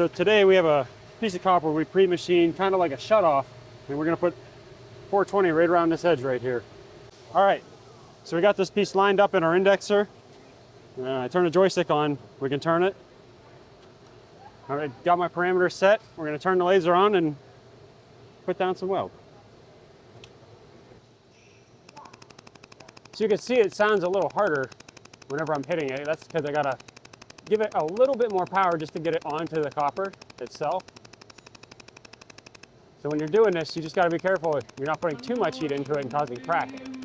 So today we have a piece of copper we pre-machined, kind of like a shutoff, and we're gonna put 420 right around this edge right here. All right, so we got this piece lined up in our indexer. I turn the joystick on, we can turn it. All right, got my parameters set. We're gonna turn the laser on and put down some weld. So you can see it sounds a little harder whenever I'm hitting it. That's because I gotta give it a little bit more power just to get it onto the copper itself. So when you're doing this, you just gotta be careful you're not putting too much heat into it and causing cracking.